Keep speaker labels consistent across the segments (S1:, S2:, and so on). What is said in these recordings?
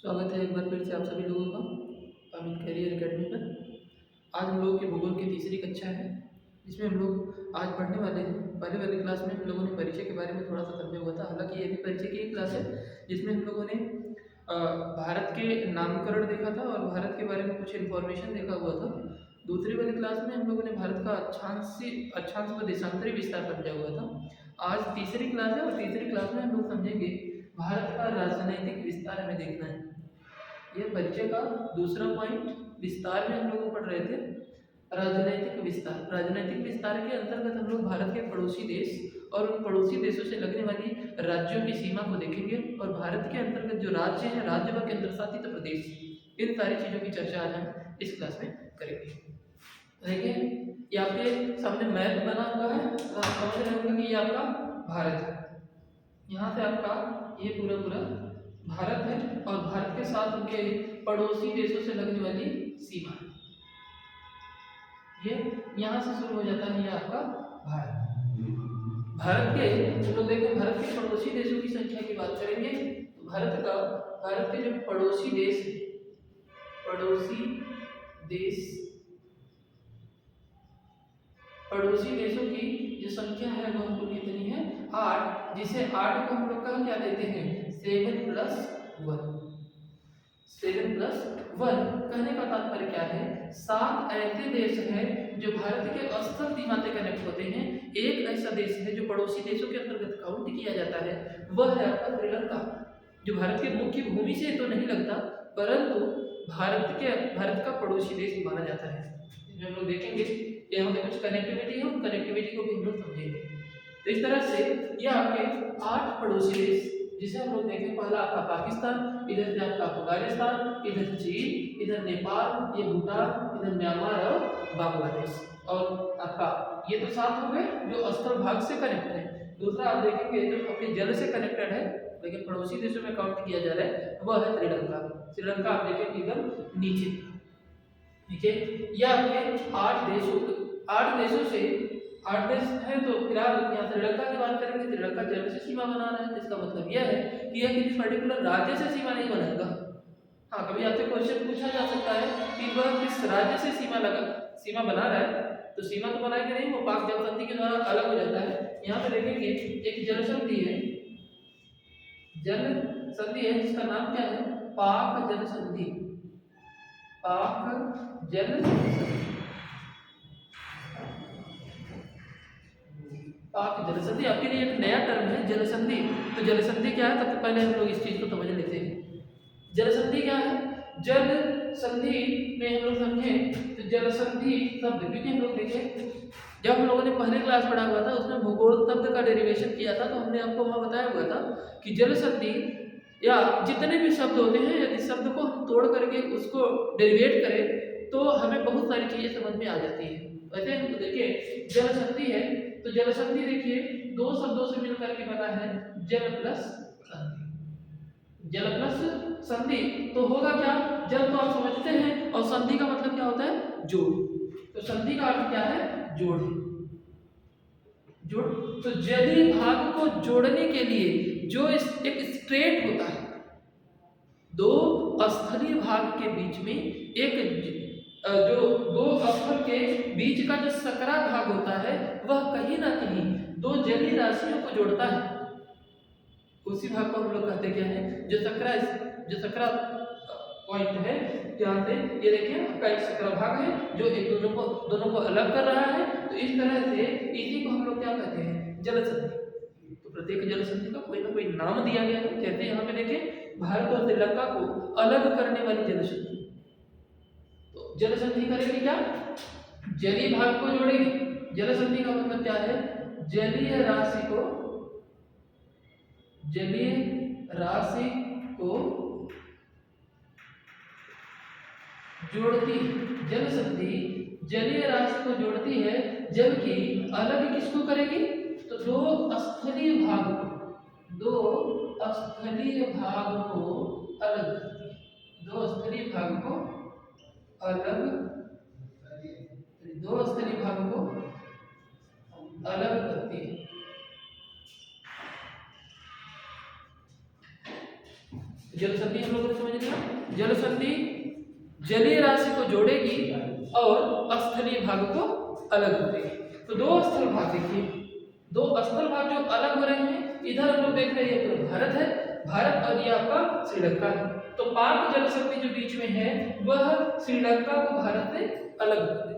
S1: स्वागत है एक बार फिर से आप सभी लोगों का अमित कैरियर एकेडमी पर। आज हम लोगों की भूगोल की तीसरी कक्षा है, जिसमें हम लोग आज पढ़ने वाले हैं। पहले वाली क्लास में हम लोगों ने परिचय के बारे में थोड़ा सा समझा हुआ था। हालांकि ये भी परिचय की ही क्लास है, जिसमें हम लोगों ने भारत के नामकरण देखा था और भारत के बारे में कुछ इन्फॉर्मेशन देखा हुआ था। दूसरी वाली क्लास में हम लोगों ने भारत का अक्षांश व देशांतरी विस्तार समझा हुआ था। आज तीसरी क्लास है और तीसरी क्लास में हम लोग समझेंगे भारत का राजनैतिक विस्तार हमें देखना है। यह परिचय का दूसरा पॉइंट। विस्तार में हम लोग पढ़ रहे थे राजनैतिक विस्तार। राजनैतिक विस्तार के अंतर्गत हम लोग भारत के पड़ोसी देश और उन पड़ोसी देशों से लगने वाली राज्यों की सीमा को देखेंगे और भारत के अंतर्गत जो राज्य हैं, राज्य व केंद्र शासित प्रदेश, इन सारी चीज़ों की चर्चा आज हम इस क्लास में करेंगे। देखिए, ये आपके सामने मैप बना हुआ है, तो आप समझ रहे होंगे कि ये आपका भारत है। यहाँ से आपका ये पूरा पूरा भारत है और भारत के साथ उनके पड़ोसी देशों से लगने वाली सीमा है। ये यहाँ से शुरू हो जाता है, ये आपका भारत। भारत के तो देखें, भारत के पड़ोसी देशों की संख्या की बात करेंगे तो भारत के जो पड़ोसी देश, पड़ोसी देशों की जो संख्या है वो हमको कितनी है? 8, जिसे 8 को हम लोग का क्या देते हैं? 7+1। 7+1 कहने का तात्पर्य क्या है? 7 ऐसे देश हैं जो भारत के स्थल सीमा से कनेक्ट होते हैं। एक ऐसा देश है जो पड़ोसी देशों के अंतर्गत काउंट किया जाता है, वह है आपका श्रीलंका, जो भारत के मुख्य भूमि से तो नहीं लगता, परंतु भारत का पड़ोसी देश माना जाता है। हम लोग देखेंगे यहाँ पे कुछ कनेक्टिविटी है, उन कनेक्टिविटी को भी हम लोग समझेंगे। तो इस तरह से ये आपके 8 पड़ोसी देश, जिसे हम लोग देखें, पहला आपका पाकिस्तान, इधर से आपका अफगानिस्तान, इधर चीन, इधर नेपाल, ये भूटान, इधर म्यांमार और बांग्लादेश। और आपका ये तो 7 हो गए जो स्थल भाग से कनेक्ट है। दूसरा आप देखेंगे जो आपके जल से कनेक्टेड है लेकिन पड़ोसी देशों में काउंट किया जा रहा है, वह है श्रीलंका। श्रीलंका आप देखेंगे एकदम नीचे, ठीक है। यह आपके 8 देशों से 8 देश हैं। तो फिलहाल यहाँ श्रीलंका की बात करेंगे। श्रीलंका जल से सीमा बना रहा है, जिसका मतलब यह है कि यह किसी पर्टिकुलर राज्य से सीमा नहीं बनाएगा। हाँ, कभी आपसे क्वेश्चन पूछा जा सकता है कि वह किस राज्य से सीमा बना रहा है, तो सीमा तो बनाएगा नहीं, वो पाक जल संधि के द्वारा अलग हो जाता है। यहाँ पे देखेंगे एक जल संधि है, जिसका नाम क्या है? पाक जल संधि। पाक जल संधि आपके लिए एक नया टर्म है, जल संधि। तो जल संधि क्या है, सबसे पहले हम लोग इस चीज को समझ लेते हैं। जल संधि क्या है? जल संधि में हम लोग समझे तो जल संधि शब्द, क्योंकि हम लोग देखें जब हम लोगों ने पहले क्लास पढ़ा हुआ था उसमें भूगोल शब्द का डेरिवेशन किया था, तो हमने आपको वहां बताया हुआ था कि जल संधि या जितने भी शब्द होते हैं, यदि शब्द को हम तोड़ करके उसको डेरिवेट करें तो हमें बहुत सारी चीजें समझ में आ जाती है। वैसे हम देखिए जल संधि है, तो जल संधि देखिए 2 शब्दों से मिलकर के बना है, जल प्लस संधि। जल प्लस संधि तो होगा क्या? जल तो आप समझते हैं, और संधि का मतलब क्या होता है? जोड़। तो संधि का अर्थ क्या है? जोड़। तो जलीय भाग को जोड़ने के लिए जो एक स्ट्रेट होता है, 2 स्थलीय भाग के बीच में जो 2 स्थल के बीच का जो सकरा भाग होता है, वह कहीं ना कहीं 2 जलीय राशियों को जोड़ता है। उसी भाग को हम लोग कहते क्या है? जो सकरा पॉइंट है, जहाँ से ये देखिए आपका एक सकरा भाग है जो एक दोनों को अलग कर रहा है। तो इस तरह से इसी को हम लोग क्या कहते हैं? जल संधि। तो प्रत्येक जल संधि का कोई ना कोई नाम दिया गया है। जैसे यहाँ पे देखें भारत और श्रीलंका को अलग करने वाली जल संधि। तो जल संधि करेगी क्या? जलीय भाग को जोड़ेगी। जल संधि का मतलब क्या है? जलीय राशि को जोड़ती। जल संधि जलीय राशि को जोड़ती है, जबकि अलग किसको करेगी? तो 2 स्थलीय भाग को अलग करती है। 2 स्थलीय भाग को अलग करती है। जल संधि हम लोगों ने समझ लिया। जल संधि जलीय राशि को जोड़ेगी और स्थलीय भाग को अलग करेगी। तो दो स्थल भाग देखिए, दो स्थल भाग जो अलग हो रहे हैं, इधर हम लोग देख रहे हैं ये भारत है, भारत और ये आपका श्रीलंका है। तो पाक जल संधि जो बीच में है वह श्रीलंका को भारत से अलग कर देगी।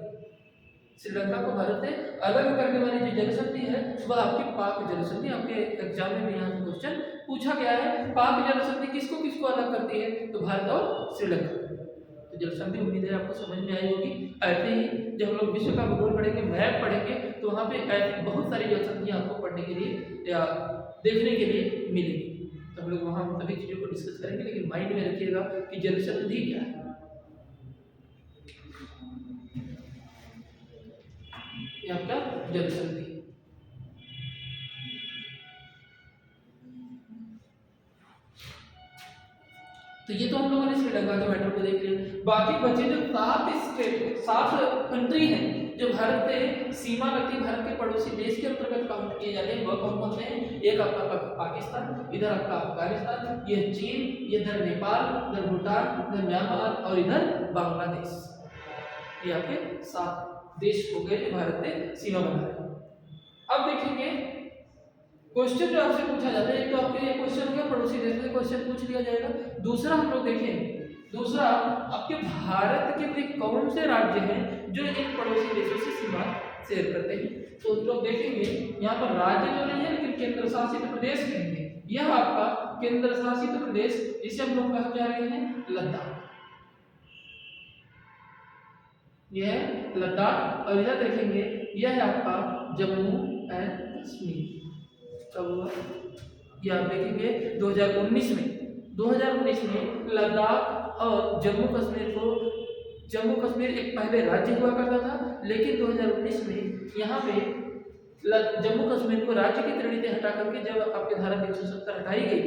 S1: श्रीलंका को भारत से अलग करने वाली जो जल संधि है वह आपकी पाक जल संधि। आपके एग्जाम में यहाँ से क्वेश्चन पूछा गया है, पाक जल संधि किसको किसको अलग करती है, तो भारत और श्रीलंका। तो जल संधि उम्मीद है आपको समझ में आई होगी। ऐसे ही जब हम लोग विश्व का भूगोल पढ़ेंगे, मैप पढ़ेंगे, तो वहाँ पे ऐसी बहुत सारी जल संधियाँ आपको पढ़ने के लिए या देखने के लिए मिलेगी। तो हम लोग वहाँ सभी चीज़ों को डिस्कस करेंगे, लेकिन माइंड में रखिएगा कि जल संधि क्या है। ये आपका जल संधि। तो ये तो हम लोगों ने श्रीलंका के मैटर को देख लिया। बाकी बचे जो 7 स्टेट 7 कंट्री हैं जो भारत से सीमा लगती, भारत के पड़ोसी देश के अंतर्गत काउंट किए जाते हैं, वह कौन कौन से हैं? एक आपका पाकिस्तान, इधर आपका अफगानिस्तान, ये चीन, इधर नेपाल, इधर भूटान, इधर म्यांमार और इधर बांग्लादेश। ये आपके 7 देश हो गए भारत से सीमा बना रहे। अब देखेंगे क्वेश्चन जो आपसे पूछा जाता है, एक तो आपके लिए क्वेश्चन हो गया पड़ोसी देश से क्वेश्चन पूछ लिया जाएगा। दूसरा हम लोग देखें, दूसरा आपके भारत के वे कौन से राज्य हैं जो इन पड़ोसी देशों से सीमा शेयर करते हैं। तो हम लोग देखेंगे यहाँ पर राज्य जो नहीं है लेकिन केंद्र शासित प्रदेश कहेंगे। यह आपका केंद्र शासित प्रदेश, जिसे हम लोग कहा जा रहे हैं लद्दाख। यह लद्दाख। और इधर देखेंगे यह है आपका जम्मू एंड कश्मीर। तब यह आप देखेंगे 2019 में लद्दाख और जम्मू कश्मीर एक पहले राज्य हुआ करता था, लेकिन 2019 में यहाँ पे जम्मू कश्मीर को राज्य की श्रेणी से हटा करके जब आपके धारा 370 हटाई गई,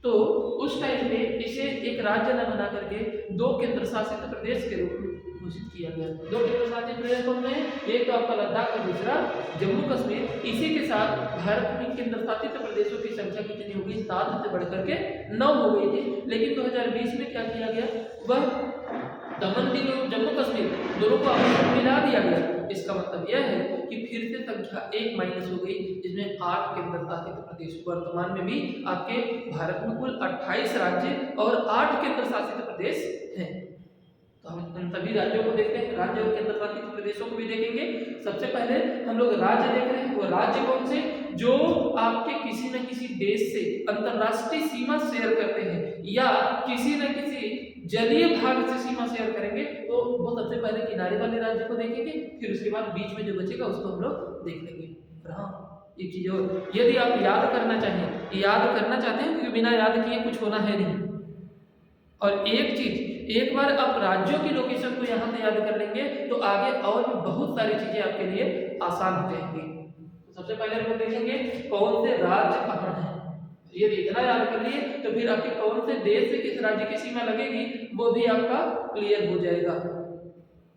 S1: तो उस टाइम पे इसे एक राज्य न बना करके 2 केंद्र शासित प्रदेश के रूप में घोषित किया गया। 2 केंद्र शासित प्रदेश कौन है? एक तो आपका लद्दाख और दूसरा जम्मू कश्मीर। इसी के साथ भारत में केंद्र शासित प्रदेशों की संख्या कितनी हो गई? 7 से बढ़कर के 9 हो गई थी। लेकिन 2020 में क्या किया गया? वह दमन दीव और जम्मू कश्मीर दोनों को आपस में मिला दिया गया। इसका मतलब यह है कि फिर से संख्या 1 माइनस हो गई, जिसमें 8 केंद्र शासित प्रदेश। वर्तमान में भी आपके भारत में कुल 28 राज्य और 8 केंद्र शासित प्रदेश हैं। तो हम इन सभी राज्यों को देखते हैं, राज्य और केंद्र शासित प्रदेशों को भी देखेंगे। सबसे पहले हम लोग राज्य देख रहे हैं। वो राज्य कौन से? जो आपके किसी न किसी देश से अंतरराष्ट्रीय सीमा शेयर करते हैं या किसी न किसी जलीय भाग से सीमा शेयर करेंगे, तो वो सबसे पहले किनारे वाले राज्य को देखेंगे, फिर उसके बाद बीच में जो बचेगा उसको हम लोग देख लेंगे। और हाँ, एक चीज और, यदि आप याद करना चाहते हैं, क्योंकि बिना याद किए कुछ होना है नहीं। और एक चीज, एक बार आप राज्यों की लोकेशन को यहाँ से याद कर लेंगे तो आगे और भी बहुत सारी चीजें आपके लिए आसान हो जाएंगी। तो सबसे पहले हम लोग देखेंगे कौन से राज्य कहाँ हैं। यदि इतना याद कर लिए तो फिर आपके कौन से देश से किस राज्य की सीमा लगेगी वो भी आपका क्लियर हो जाएगा।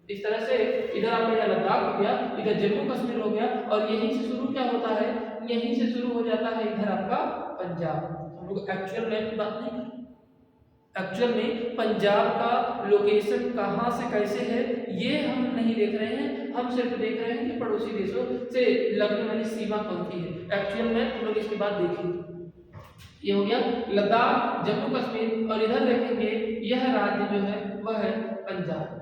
S1: इस तरह से इधर आपका यह लद्दाख हो गया, इधर जम्मू कश्मीर हो गया, और यहीं से शुरू क्या होता है? यहीं से शुरू हो जाता है इधर आपका पंजाब। हम लोग एक्चुअल मैप की बात नहीं कर रहे, एक्चुअल में पंजाब का लोकेशन कहाँ से कैसे है ये हम नहीं देख रहे हैं। हम सिर्फ देख रहे हैं कि पड़ोसी देशों से लगने वाली सीमा कौन सी है। एक्चुअल में हम लोग इसके बाद देखेंगे। ये हो गया लद्दाख, जम्मू कश्मीर, और इधर देखेंगे यह राज्य जो है वह है पंजाब।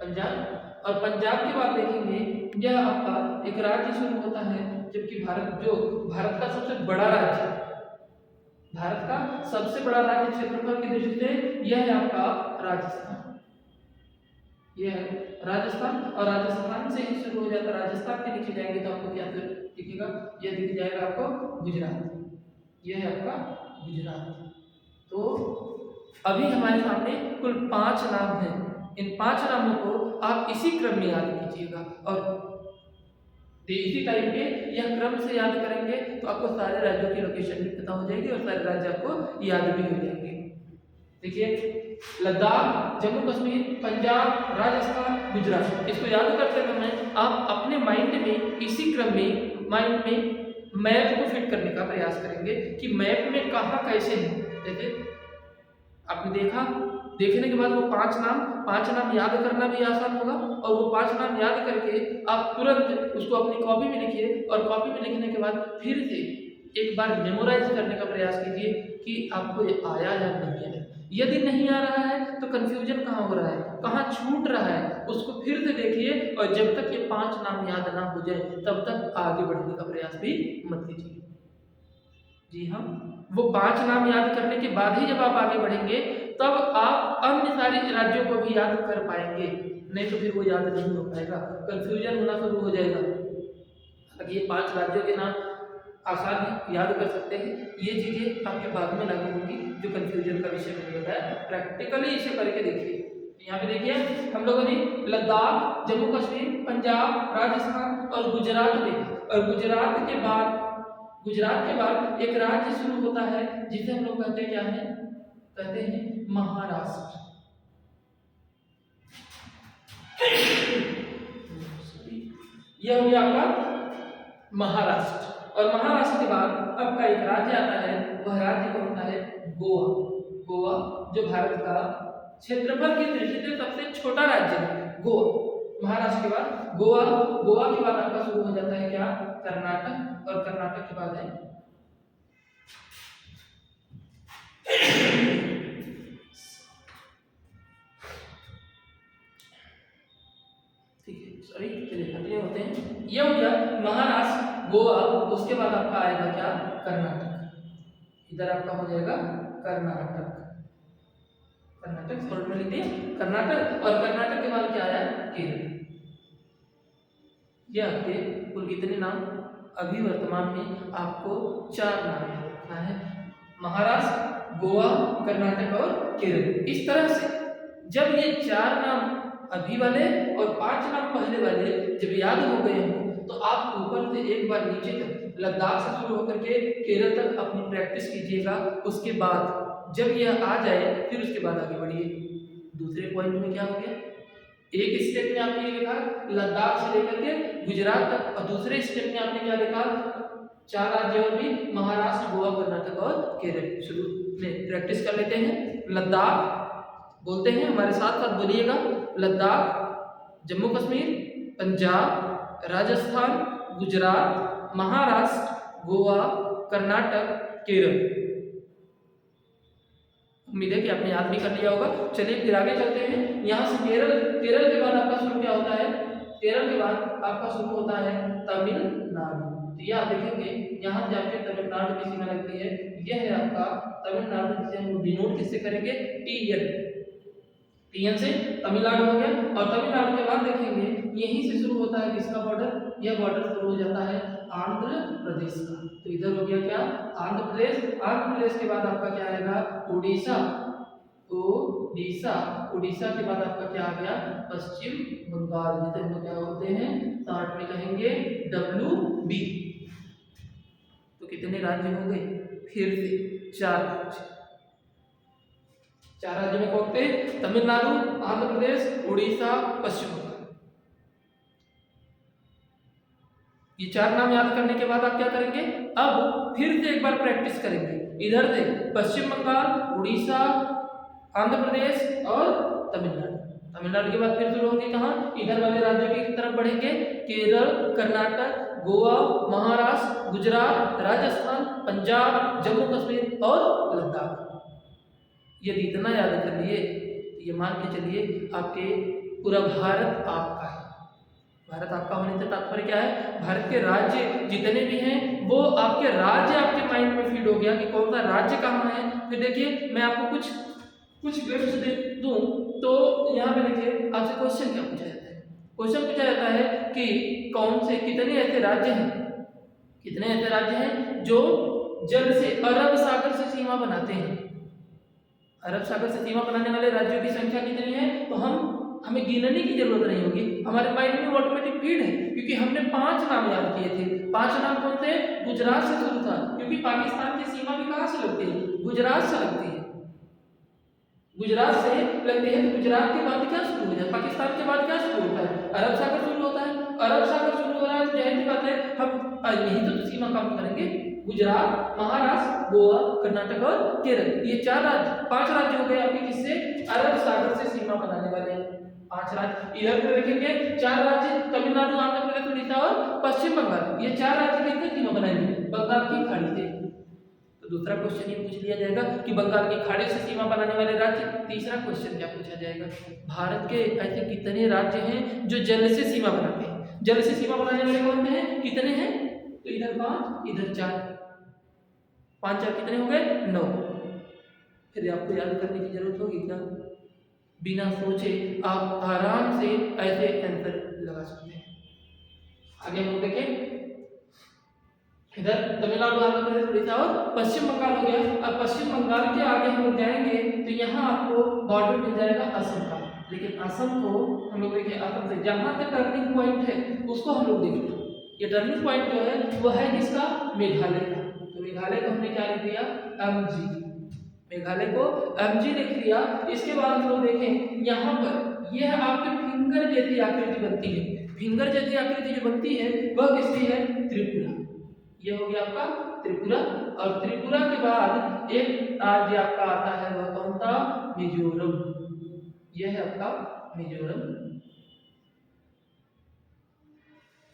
S1: और पंजाब के बाद देखेंगे यह आपका एक राज्य शुरू होता है, जबकि भारत का सबसे बड़ा राज्य, भारत का सबसे बड़ा राज्य क्षेत्रफल की दृष्टि से यह है आपका राजस्थान। यह है राजस्थान, और राजस्थान से ही शुरू हो जाता है। राजस्थान के नीचे जाएंगे तो आपको क्या दिखेगा? यह दिख जाएगा आपको गुजरात। यह है आपका गुजरात। तो अभी हमारे सामने कुल 5 नाम हैं। इन 5 नामों को आप इसी क्रम में याद कीजिएगा, और इसी टाइप के यह क्रम से याद करेंगे तो आपको सारे राज्यों की लोकेशन भी पता हो जाएगी और सारे राज्य आपको याद भी हो जाएंगे। देखिए, लद्दाख, जम्मू कश्मीर, पंजाब, राजस्थान, गुजरात, इसको याद करते समय आप अपने माइंड में इसी क्रम में मैप को फिट करने का प्रयास करेंगे कि मैप में कहाँ कैसे है। जैसे आपने देखा, देखने के बाद वो पांच नाम याद करना भी आसान होगा, और वो 5 नाम याद करके आप तुरंत उसको अपनी कॉपी में लिखिए, और कॉपी में लिखने के बाद फिर से एक बार मेमोराइज करने का प्रयास कीजिए कि आपको ये आया या नहीं आया। यदि नहीं आ रहा है तो कंफ्यूजन कहाँ हो रहा है, कहाँ छूट रहा है, उसको फिर से देखिए, और जब तक ये 5 नाम याद ना हो जाए तब तक आगे बढ़ने का प्रयास भी मत कीजिए। जी हाँ, वो 5 नाम याद करने के बाद ही जब आप आगे बढ़ेंगे तब आप अन्य सारे राज्यों को भी याद कर पाएंगे, नहीं तो फिर वो याद नहीं हो पाएगा, कंफ्यूजन होना शुरू हो जाएगा। अगर ये 5 राज्यों के नाम आसान याद कर सकते हैं, ये चीजें आपके बाद में लागू होंगी जो कंफ्यूजन का विषय मैंने बताया। प्रैक्टिकली इसे करके देखिए। यहाँ पे देखिए हम लोगों ने लद्दाख, जम्मू कश्मीर, पंजाब, राजस्थान और गुजरात देखा, और गुजरात के बाद एक राज्य शुरू होता है जिसे हम लोग कहते क्या है, कहते हैं महाराष्ट्र। यह हो गया आपका महाराष्ट्र, और महाराष्ट्र के बाद आपका एक राज्य आता है, वह राज्य कौन सा है, गोवा। गोवा जो भारत का क्षेत्रफल की दृष्टि से सबसे छोटा राज्य है, गोवा। महाराष्ट्र के बाद गोवा, गोवा के बाद आपका शुरू हो जाता है क्या, कर्नाटक, और कर्नाटक के बाद है चलिए होते हैं। ये हो गया महाराष्ट्र, गोवा, उसके बाद आपका आएगा क्या, कर्नाटक। इधर आपका हो जाएगा कर्नाटक, कर्नाटक शॉर्ट में लिखते हैं कर्नाटक, और कर्नाटक के बाद क्या आया, केरल। ये आपके कुल कितने नाम, अभी वर्तमान में आपको 4 नाम याद रखना है, महाराष्ट्र, गोवा, कर्नाटक और केरल। इस तरह से जब ये 4 नाम अभी वाले और 5 नाम पहले वाले जब याद हो गए हों तो आप ऊपर से एक बार नीचे तक, लद्दाख से शुरू होकर के केरल तक अपनी प्रैक्टिस कीजिएगा। उसके बाद जब यह आ जाए फिर उसके बाद आगे बढ़िए। दूसरे पॉइंट में क्या हो गया, एक स्टेप में आपने लिखा लद्दाख से लेकर के गुजरात तक, और दूसरे स्टेप में आपने क्या लिखा, 4 राज्य और भी, महाराष्ट्र, गोवा, कर्नाटक और केरल। शुरू में प्रैक्टिस कर लेते हैं। लद्दाख बोलते हैं, हमारे साथ साथ बोलिएगा, लद्दाख, जम्मू कश्मीर, पंजाब, राजस्थान, गुजरात, महाराष्ट्र, गोवा, कर्नाटक, केरल। उम्मीद है कि आपने याद भी कर लिया होगा। चलिए फिर आगे चलते हैं। यहाँ से केरल के बाद आपका शुरू क्या होता है, केरल के बाद आपका शुरू होता है तमिलनाडु। तो ये आप देखेंगे यहाँ से आपके तमिलनाडु की सीमा लगती है, यह है आपका तमिलनाडु, जिसे हम डिनोट किससे करेंगे, टीएन से तमिलनाडु हो गया। और तमिलनाडु के बाद देखेंगे यहीं से शुरू होता है किसका बॉर्डर, यह बॉर्डर शुरू हो जाता है आंध्र प्रदेश का। तो इधर हो गया क्या, आंध्र प्रदेश। आंध्र प्रदेश के बाद आपका क्या आएगा, उड़ीसा, उड़ीसा के बाद आपका क्या आ गया, पश्चिम बंगाल, जिसे हम क्या होते हैं शॉर्ट में कहेंगे WB। तो कितने राज्य हो गए, फिर से 4 राज्य। 4 राज्य में कौन थे, तमिलनाडु, आंध्र प्रदेश, उड़ीसा, पश्चिम बंगाल। ये 4 नाम याद करने के बाद आप क्या करेंगे, अब फिर से एक बार प्रैक्टिस करेंगे। इधर से पश्चिम बंगाल, उड़ीसा, आंध्र प्रदेश और तमिलनाडु। तमिलनाडु के बाद फिर शुरू होंगे कहाँ, इधर वाले राज्यों की तरफ बढ़ेंगे, केरल, कर्नाटक, गोवा, महाराष्ट्र, गुजरात, राजस्थान, पंजाब, जम्मू कश्मीर और लद्दाख। यदि इतना याद कर लिए तो ये मान के चलिए आपके पूरा भारत आपका है। भारत आपका होने से तात्पर्य क्या है, भारत के राज्य जितने भी हैं वो आपके राज्य आपके माइंड में फीड हो गया कि कौन सा राज्य कहाँ है। फिर देखिए मैं आपको कुछ ग्लिम्स दे दूं तो यहाँ पे देखिए आपसे क्वेश्चन क्या पूछा जाता है, क्वेश्चन पूछा जाता है कि कौन से कितने ऐसे राज्य हैं जो जल से अरब सागर से सीमा बनाते हैं। अरब सागर से सीमा बनाने वाले राज्यों की संख्या कितनी है, तो हमें गिनने की जरूरत नहीं होगी, हमारे माइंड में ऑटोमेटिक फीड है, क्योंकि हमने 5 नाम याद किए थे। 5 नाम कौन थे, गुजरात से शुरू था, क्योंकि पाकिस्तान की सीमा भी कहाँ से लगती है, गुजरात से लगती है। गुजरात से लगती है तो गुजरात के बाद क्या शुरू हो जाए, पाकिस्तान के बाद क्या शुरू होता है, अरब सागर शुरू होता है। अरब सागर शुरू हो रहा है तो जाहिर सी बात है हम यही तो सीमा काउंट करेंगे, गुजरात, महाराष्ट्र, गोवा, कर्नाटक और केरल। ये 5 राज्य हो गए आपके किससे, अरब सागर से सीमा बनाने वाले 5 राज्य। इधर पे देखेंगे 4 राज्य तमिलनाडु, आंध्र प्रदेश, उड़ीसा और पश्चिम बंगाल। ये 4 राज्य किससे सीमा बनाएंगे, बंगाल की खाड़ी से। तो दूसरा क्वेश्चन ये पूछ लिया जाएगा कि बंगाल की खाड़ी से सीमा बनाने वाले राज्य। तीसरा क्वेश्चन क्या पूछा जाएगा, भारत के ऐसे कितने राज्य हैं जो जल से सीमा बनाते हैं। जल से सीमा बनाने वाले कौन से हैं, कितने हैं, तो इधर 5 इधर 4, 5 4 कितने हो गए 9। फिर आपको याद करने की जरूरत होगी क्या, बिना सोचे आप आराम से ऐसे आंसर लगा सकते हैं। आगे हम लोग देखें, इधर तमिलनाडु, आंध्र प्रदेश, उड़ीसा और पश्चिम बंगाल हो गया। अब पश्चिम बंगाल के आगे हम लोग जाएंगे तो यहाँ आपको बॉर्डर मिल जाएगा असम का। लेकिन असम को हम लोग देखें, असम से जहाँ से टर्निंग पॉइंट है उसको हम लोग देखें। ये टर्निंग पॉइंट जो है वो है किसका, मेघालय का। तो मेघालय को हमने क्या लिख दिया, MG। मेघालय को MG लिख दिया। इसके बाद हम लोग देखें यहाँ पर यह आपके फिंगर जैसी आकृति बनती है। फिंगर जैसी आकृति जो बनती है वह किसकी है, त्रिपुरा। ये हो गया आपका त्रिपुरा। और त्रिपुरा के बाद एक राज्य आपका आता है, वह कौन सा, मिजोरम। यह है आपका मिजोरम।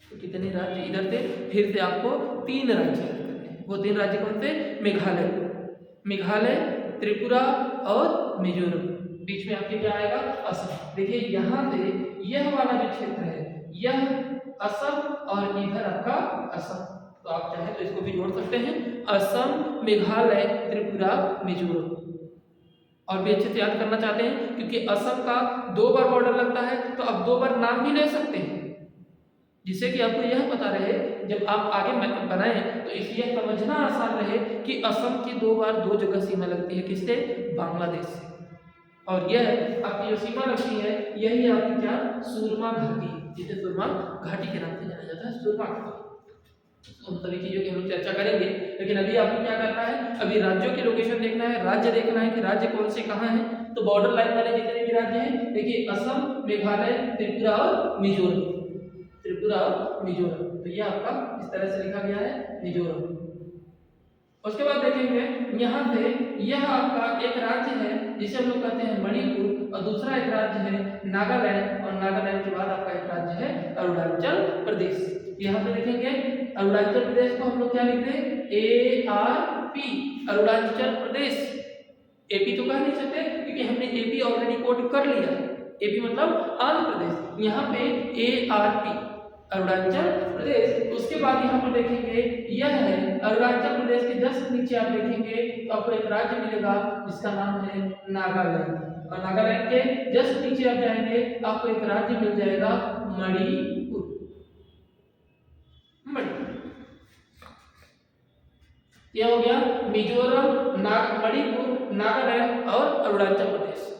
S1: तो कितने राज्य इधर से, फिर से आपको 3 राज्य याद करने हैं। वो 3 राज्य कौन से, मेघालय, त्रिपुरा और मिजोरम। बीच में आपके क्या आएगा, असम। देखिए यहाँ से यह वाला जो क्षेत्र है यह असम और इधर आपका असम। तो आप चाहे तो इसको भी जोड़ सकते हैं, असम, मेघालय, त्रिपुरा, मिजोरम। और भी अच्छे से याद करना चाहते हैं क्योंकि असम का 2 बार बॉर्डर लगता है, तो अब 2 बार नाम भी ले सकते हैं, जिससे कि आपको यह पता रहे जब आप आगे बनाएं तो इसलिए समझना आसान रहे कि असम की 2 बार 2 जगह सीमा लगती है, किससे, बांग्लादेश से। और यह आपकी जो सीमा लगती है यही आपकी क्या, सुरमा घाटी, जिसे सुरमा घाटी के नाम से जाना जाता है, सुरमा घाटी। उन सभी चीजों की हम लोग चर्चा करेंगे। लेकिन अभी आपको क्या करना है, अभी राज्यों की लोकेशन देखना है, राज्य देखना है कि राज्य कौन से कहाँ हैं। तो बॉर्डर लाइन वाले जितने भी राज्य हैं, देखिए असम, मेघालय, त्रिपुरा और मिजोरम। त्रिपुरा और मिजोरम, तो ये आपका इस तरह से लिखा गया है, मिजोरम। उसके बाद देखेंगे यहाँ से यह आपका एक राज्य है जिसे हम लोग कहते हैं मणिपुर, और दूसरा एक राज्य है नागालैंड, और नागालैंड के बाद आपका एक राज्य है अरुणाचल प्रदेश। यहाँ पे देखेंगे अरुणाचल प्रदेश को हम लोग क्या लिखते हैं, ARP, अरुणाचल प्रदेश। AP तो कह नहीं सकते क्योंकि हमने AP ऑलरेडी कोड कर लिया है। AP मतलब आंध्र प्रदेश, यहाँ पे ARP अरुणाचल प्रदेश। उसके बाद यहाँ पर देखेंगे यह है अरुणाचल प्रदेश के जस्ट नीचे आप देखेंगे तो आपको एक राज्य मिलेगा जिसका नाम है नागालैंड, और नागालैंड के जस्ट नीचे आप जाएंगे आपको एक राज्य मिल जाएगा मणिपुर। यह हो गया मिजोरम, मणिपुर, नागालैंड और अरुणाचल प्रदेश।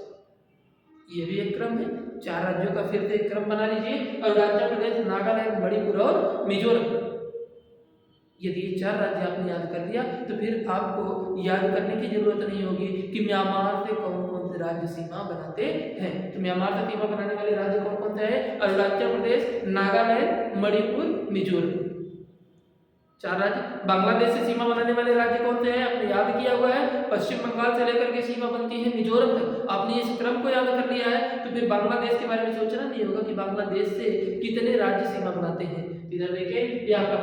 S1: ये भी एक क्रम है, 4 राज्यों का फिर से एक क्रम बना लीजिए, अरुणाचल प्रदेश, नागालैंड, मणिपुर और मिजोरम। यदि ये 4 राज्य आपने याद कर लिया तो फिर आपको याद करने की जरूरत नहीं होगी कि म्यांमार से कौन कौन से राज्य सीमा बनाते हैं। तो म्यांमार से सीमा बनाने वाले राज्य कौन कौन से हैं, अरुणाचल प्रदेश, नागालैंड, मणिपुर, मिजोरम। 4 राज्य। बांग्लादेश से सीमा बनाने वाले राज्य कौन से हैं, आपने याद किया हुआ है, पश्चिम बंगाल से लेकर के सीमा बनती है मिजोरम तक। आपने इस क्रम को याद कर लिया है तो फिर बांग्लादेश के बारे में सोचना नहीं होगा कि बांग्लादेश से कितने राज्य सीमा बनाते हैं। इधर देखिए ये आपका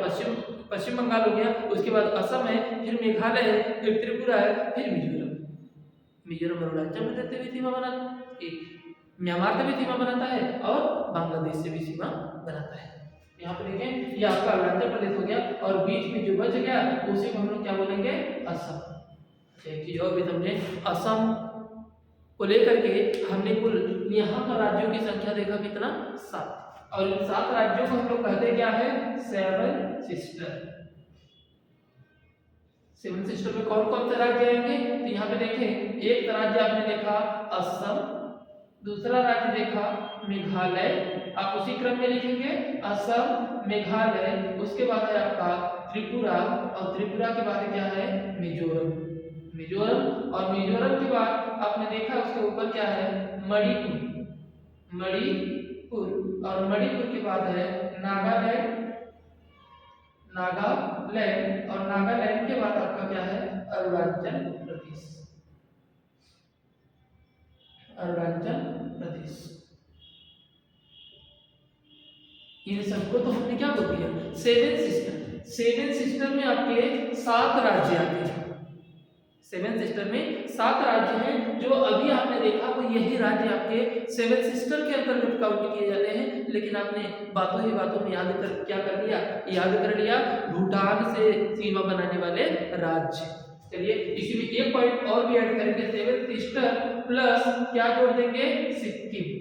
S1: पश्चिम बंगाल हो गया, उसके बाद असम है, फिर मेघालय है, फिर त्रिपुरा है, फिर मिजोरम अरुणाचल प्रदेश से भी सीमा बनाता है, म्यांमार से भी सीमा बनाता है और बांग्लादेश से भी सीमा बनाता है। यहाँ पे देखें ये आपका अरुणाचल प्रदेश हो गया, और बीच में जो बच गया उसी को हम लोग क्या बोलेंगे, असम। एक चीज और भी समझे, असम को लेकर के हमने कुल यहाँ पर राज्यों की संख्या देखा कितना, 7, और इन 7 राज्यों को हम लोग कहते क्या है, 7 सिस्टर। 7 सिस्टर में कौन कौन से राज्य आएंगे, तो यहाँ पे देखें एक राज्य आपने देखा असम, दूसरा राज्य देखा मेघालय, आप उसी क्रम में लिखेंगे असम, मेघालय, उसके बाद है आपका त्रिपुरा, और त्रिपुरा के बाद क्या है, मिजोरम। और मिजोरम के बाद आपने देखा उसके ऊपर क्या है, मणिपुर, और मणिपुर के बाद है नागालैंड, नागालैंड, और नागालैंड के बाद आपका क्या है, अरुणाचल प्रदेश। अरुणाचल प्रदेश। इन सबको तो हमने क्या बोल दिया, सेवन सिस्टर। सेवन सिस्टर में आपके 7 राज्य आते हैं। सेवन सिस्टर में 7 राज्य हैं। जो अभी आपने देखा वो यही राज्य आपके सेवन सिस्टर के अंतर्गत काउंट किए जाते हैं। लेकिन आपने बातों ही बातों में क्या कर लिया, याद कर लिया, भूटान से सीमा बनाने वाले राज्य। चलिए इसी में एक पॉइंट और भी ऐड करेंगे, सेवन सिस्टर प्लस क्या जोड़ देंगे, Sikkim.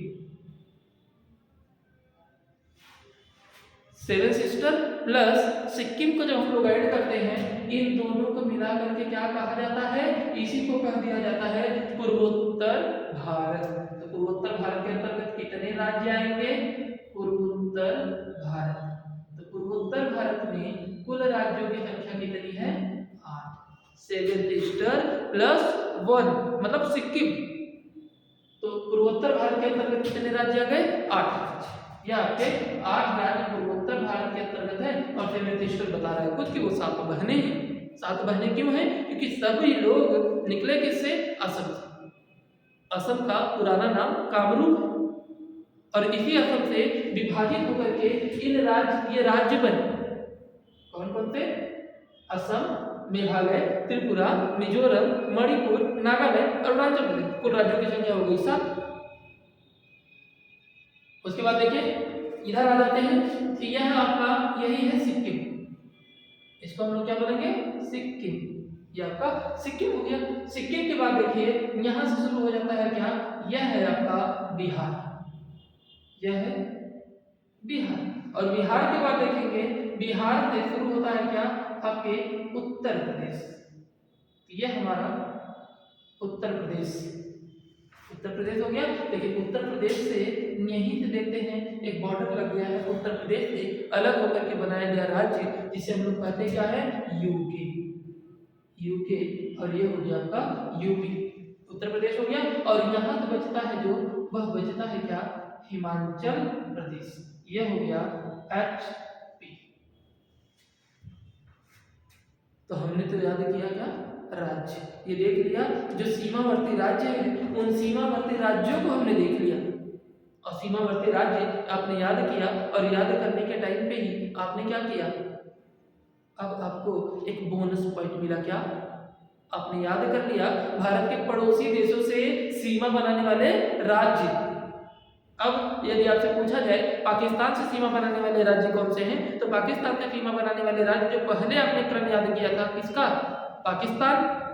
S1: Seven sister plus Sikkim को जब हम लोग ऐड करते हैं, इन दोनों को मिला करके क्या कहा जाता है, इसी को कह दिया जाता है पूर्वोत्तर भारत। तो पूर्वोत्तर भारत के अंतर्गत कितने राज्य आएंगे, पूर्वोत्तर भारत। तो पूर्वोत्तर भारत में कुल राज्यों की संख्या कितनी है, 8। सेवन सिस्टर प्लस 1 मतलब सिक्किम। तो पूर्वोत्तर भारत के अंतर्गत कितने राज्य आ गए, 8 राज्य। यह आपके 8 राज्य पूर्वोत्तर भारत के अंतर्गत है। और सेवन सिस्टर बता रहा है कुछ कि वो 7 बहनें हैं। 7 बहनें क्यों हैं, क्योंकि सभी लोग निकले किससे, असम से। असम का पुराना नाम कामरूप है, और इसी असम से विभाजित होकर के ये राज्य बने। कौन कौन से, असम, मेघालय, त्रिपुरा, मिजोरम, मणिपुर, नागालैंड, अरुणाचल प्रदेश। कुल राज्यों की संख्या हो गई 7। उसके बाद देखिए इधर आ जाते हैं कि यह आपका यही है सिक्किम। इसको हम लोग क्या बोलेंगे, सिक्किम। ये आपका सिक्किम हो गया। सिक्किम के बाद देखिए यहां से शुरू हो जाता है क्या, यह है आपका बिहार। यह है बिहार। और बिहार के बाद देखेंगे, बिहार से शुरू होता है क्या, आपके उत्तर प्रदेश। यह हमारा उत्तर प्रदेश। उत्तर प्रदेश हो गया। लेकिन उत्तर प्रदेश से यहीं से देखते हैं एक बॉर्डर लग गया है, उत्तर प्रदेश से अलग होकर के बनाया गया राज्य जिसे हम लोग कहते हैं क्या है, यूके। यूके, और ये हो गया आपका यूपी। उत्तर प्रदेश हो गया। और यहाँ से बचता है जो, वह बचता है क्या, हिमाचल प्रदेश। यह हो गया HP। तो हमने तो याद किया क्या, राज्य। ये देख लिया जो सीमावर्ती राज्य है, उन सीमावर्ती राज्यों को हमने देख लिया। और सीमावर्ती राज्य आपने याद किया, और याद करने के टाइम पे ही आपने क्या किया, अब आपको एक बोनस पॉइंट मिला। क्या, आपने याद कर लिया भारत के पड़ोसी देशों से सीमा बनाने वाले राज्य। अब यदि आपसे पूछा जाए पाकिस्तान से सीमा बनाने वाले राज्य कौन से हैं, तो पाकिस्तान से सीमा बनाने वाले राज्य जो पहले आपने क्रम याद किया था, किसका, पाकिस्तान।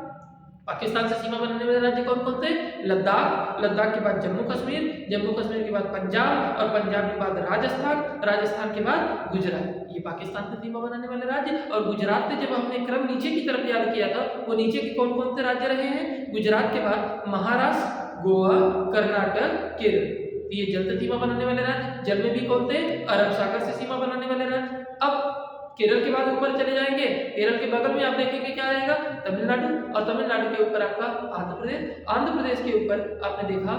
S1: पाकिस्तान से सीमा बनाने वाले राज्य कौन कौन से, लद्दाख, लद्दाख के बाद जम्मू कश्मीर, जम्मू कश्मीर के बाद पंजाब, और पंजाब के बाद राजस्थान, राजस्थान के बाद गुजरात। ये पाकिस्तान से सीमा बनाने वाले राज्य। और गुजरात से जब हमने क्रम नीचे की तरफ याद किया था, वो नीचे के कौन कौन से राज्य रहे हैं, गुजरात के बाद महाराष्ट्र, गोवा, कर्नाटक, केरल। ये जल से सीमा बनाने वाले राज्य। जल में भी कौन थे, अरब सागर से सीमा बनाने वाले राज्य। अब केरल के बाद ऊपर चले जाएंगे, केरल के बगल में आप देखेंगे क्या रहेगा, तमिलनाडु, और तमिलनाडु के ऊपर आपका आंध्र प्रदेश, आंध्र प्रदेश के ऊपर आपने देखा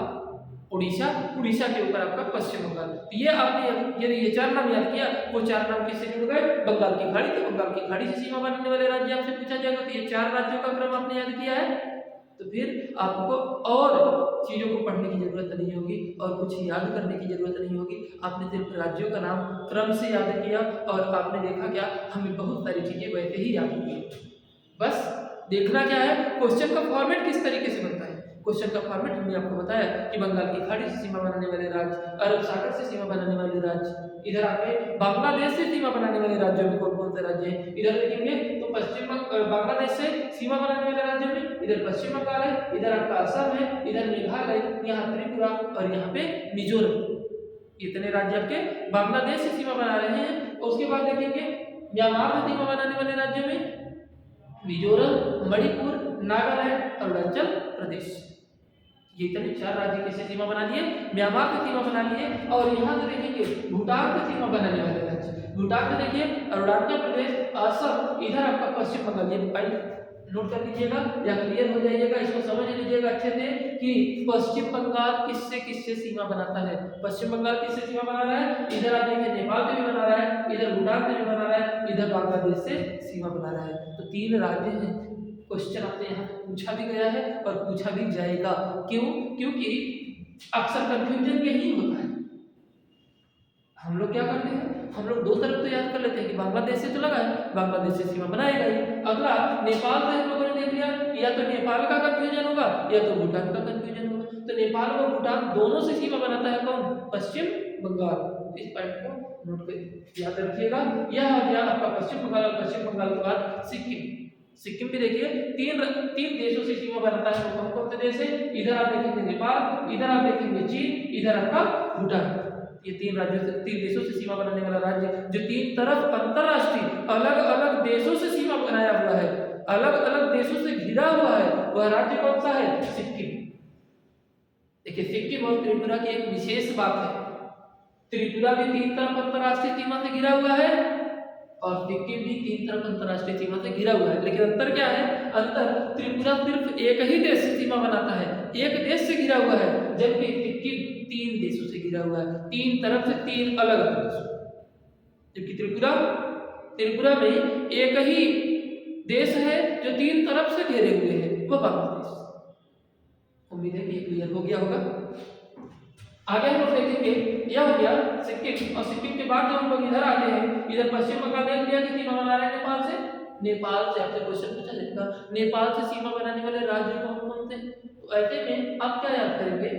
S1: उड़ीसा, उड़ीसा के ऊपर आपका पश्चिम बंगाल। ये आपने यदि ये 4 नाम याद किया, वो 4 नाम किससे जुड़ गए, बंगाल की खाड़ी। तो बंगाल की खाड़ी से सीमा बनाने वाले राज्य आपसे पूछा जाएगा, तो ये 4 राज्यों का क्रम आपने याद किया है। तो फिर आपको और चीज़ों को पढ़ने की जरूरत नहीं होगी, और कुछ याद करने की जरूरत नहीं होगी। आपने सिर्फ राज्यों का नाम क्रम से याद किया, और आपने देखा क्या, हमें बहुत सारी चीजें वैसे ही याद की। बस देखना क्या है, क्वेश्चन का फॉर्मेट किस तरीके से बनता है। क्वेश्चन का फॉर्मेट हमने आपको बताया कि बंगाल की खाड़ी से सीमा बनाने वाले राज्य, अरब सागर से सीमा बनाने वाले राज्य, इधर आके बांग्लादेश से सीमा बनाने वाले राज्यों में कौन कौन से राज्य हैं। इधर देखेंगे तो बांग्लादेश से सीमा बनाने वाले राज्यों में इधर पश्चिम बंगाल है, इधर आपका असम है, इधर मेघालय, यहाँ त्रिपुरा, और यहाँ पे मिजोरम। इतने राज्य आपके बांग्लादेश से सीमा बना रहे हैं। उसके बाद देखेंगे म्यांमार से सीमा बनाने वाले राज्यों में मिजोरम, मणिपुर, नागालैंड, अरुणाचल प्रदेश। ये इतने 4 राज्य किससे सीमा बना लिए, म्यांमार से सीमा बना लिए। और यहाँ से देखेंगे भूटान से सीमा बनाने वाले राज्य, भूटान से देखिए अरुणाचल प्रदेश, असम, इधर आपका पश्चिम बंगाल। ये पॉइंट नोट कर लीजिएगा या क्लियर हो जाइएगा, इसको समझ लीजिएगा। लीजिएगा अच्छे से कि पश्चिम बंगाल किससे किससे सीमा बनाता है। पश्चिम बंगाल किससे सीमा बना रहा है, इधर आप देखिए नेपाल से भी बना रहा है, इधर भूटान से भी बना रहा है, इधर बांग्लादेश से सीमा बना रहा है। तो 3 राज्य हैं। क्वेश्चन आपसे यहाँ पे पूछा भी गया है और पूछा भी जाएगा। क्यों? क्योंकि अक्सर कंफ्यूजन यही होता है। हम लोग क्या करते हैं, हम लोग दो तरफ तो याद कर लेते हैं कि बांग्लादेश से तो लगा है, बांग्लादेश से सीमा बनाएगा ही। अगला नेपाल से हम लोगों ने देख लिया, या तो नेपाल का कंफ्यूजन होगा या तो भूटान का कंफ्यूजन होगा। तो नेपाल और भूटान दोनों से सीमा बनाता है कौन, पश्चिम बंगाल। इस पॉइंट को नोट कर याद रखिएगा। यह आ गया आपका पश्चिम बंगाल, और पश्चिम बंगाल के बाद सिक्किम। सिक्किम भी देखिए तीन देशों से सीमा बनाता है। वो कौन कौन से देश है, इधर आप देखेंगे नेपाल, इधर आप देखेंगे चीन, इधर आपका भूटान। ये 3 राज्यों से, 3 देशों से सीमा बनाने वाला राज्य जो 3 तरफ अंतरराष्ट्रीय अलग अलग देशों से सीमा बनाया हुआ है, अलग अलग देशों से घिरा हुआ है, वह राज्य कौन सा है, सिक्किम। देखिए सिक्किम और त्रिपुरा की एक विशेष बात है, त्रिपुरा भी 3 तरफ अंतरराष्ट्रीय सीमा से घिरा हुआ है और सिक्किम भी 3 तरफ अंतरराष्ट्रीय सीमा से घिरा हुआ है। लेकिन अंतर क्या है, अंतर त्रिपुरा सिर्फ एक ही देश से सीमा बनाता है, एक देश से घिरा हुआ है, जबकि सिक्किम 3 देशों से घिरा हुआ है, 3 तरफ से 3 अलग अलग देशों। जबकि त्रिपुरा में एक ही देश है जो 3 तरफ से घेरे हुए है, वह बांग्लादेश। उम्मीद है कि ये क्लियर हो गया होगा। आगे हम लोग देखेंगे, यह हो गया सिक्किम, और सिक्किम के बाद जब हम लोग इधर आते हैं, इधर पश्चिम बंगाल देख लिया कि सीमा बना रहा है नेपाल से। नेपाल से आपसे क्वेश्चन पूछा जाएगा, नेपाल से सीमा बनाने वाले राज्य कौन कौन थे। तो ऐसे में आप क्या याद करेंगे,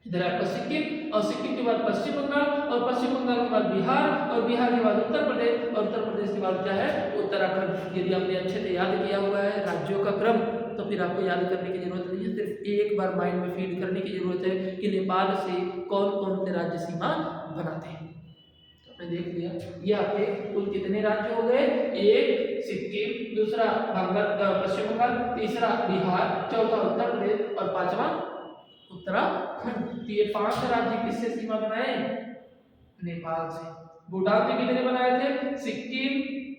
S1: इधर आपका सिक्किम, और सिक्किम के बाद पश्चिम बंगाल, और पश्चिम बंगाल के बाद बिहार, और बिहार के बाद उत्तर प्रदेश, और उत्तर प्रदेश के बाद क्या है, उत्तराखंड। यदि आपने अच्छे से याद किया हुआ है राज्यों का क्रम, तो फिर आपको याद करने की जरूरत नहीं है, सिर्फ एक बार माइंड में फीड करने की जरूरत है कि नेपाल से कौन कौन से राज्य सीमा बनाते हैं। तो आपने देख लिया, ये आपके कुल कितने राज्य हो गए, एक सिक्किम, दूसरा पश्चिम बंगाल, तीसरा बिहार, चौथा उत्तर प्रदेश और पांचवा उत्तराखंड। तो ये 5 राज्य किससे सीमा बनाए, नेपाल से। भूटान से कितने बनाए थे, सिक्किम,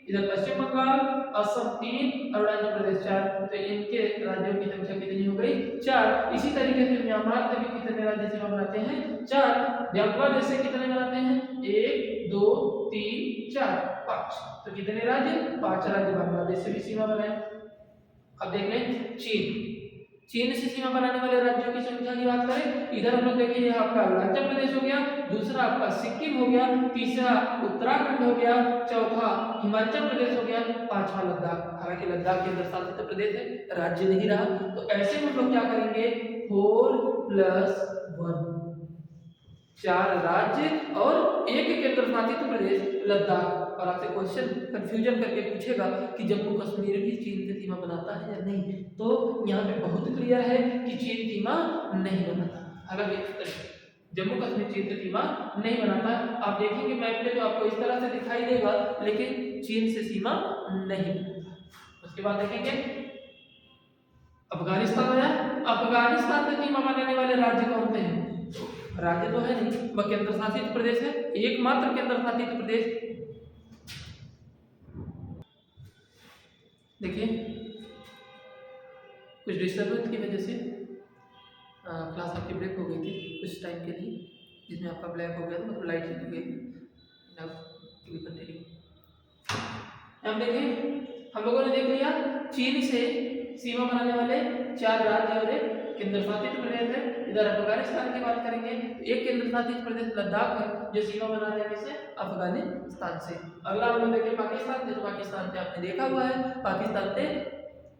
S1: इधर पश्चिम बंगाल, असम 3, अरुणाचल प्रदेश 4। तो इनके राज्यों की संख्या कितनी हो गई, 4। इसी तरीके से म्यांमार से भी कितने राज्य सीमा बनाते हैं, 4। बांग्लादेश से कितने बनाते हैं, 1 2 3 4 5। तो कितने राज्य, 5 राज्य बांग्लादेश से भी सीमा बनाए। अब देख लें चीन से सीमा बनाने वाले राज्यों की संख्या की बात करें, इधर हम लोग देखिए यह आपका अरुणाचल प्रदेश हो गया, दूसरा आपका सिक्किम हो गया, तीसरा उत्तराखंड हो गया, चौथा हिमाचल प्रदेश हो गया, पांचवा लद्दाख। हालांकि लद्दाख केंद्र शासित प्रदेश है, राज्य नहीं रहा। तो ऐसे में हम लोग क्या करेंगे, 4+1, 4 राज्य और 1 केंद्र शासित प्रदेश लद्दाख। और आपसे क्वेश्चन कंफ्यूजन करके पूछेगा कि जम्मू कश्मीर भी चीन से सीमा बनाता है या नहीं, तो यहाँ पे बहुत क्लियर है कि चीन सीमा नहीं बनाता। हालांकि जम्मू कश्मीर चीन से सीमा नहीं बनाता। आप देखेंगे मैप पे तो आपको इस तरह से दिखाई देगा, लेकिन चीन से सीमा नहीं बनाता। उसके बाद देखेंगे अफगानिस्तान आया, अफगानिस्तान से सीमा बनाने वाले राज्य कौन से हैं, राज्य तो है नहीं, वह केंद्र शासित प्रदेश है, एकमात्र केंद्र शासित प्रदेश। देखिए कुछ डिस्टर्बेंस की वजह से क्लास आपकी ब्रेक हो गई थी कुछ टाइम के लिए, जिसमें आपका ब्लैक हो गया था, मतलब लाइट चली गई। अब देखिए हम लोगों ने देख लिया चीन से सीमा बनाने वाले 4 राज्य और 1 केंद्र शासित प्रदेश है। इधर अफगानिस्तान की बात करेंगे, एक केंद्र शासित प्रदेश लद्दाख है जो सीमा बना रहे हैं से अफगानिस्तान से। अगला हम लोग देखें पाकिस्तान से, तो पाकिस्तान से आपने देखा हुआ है, पाकिस्तान से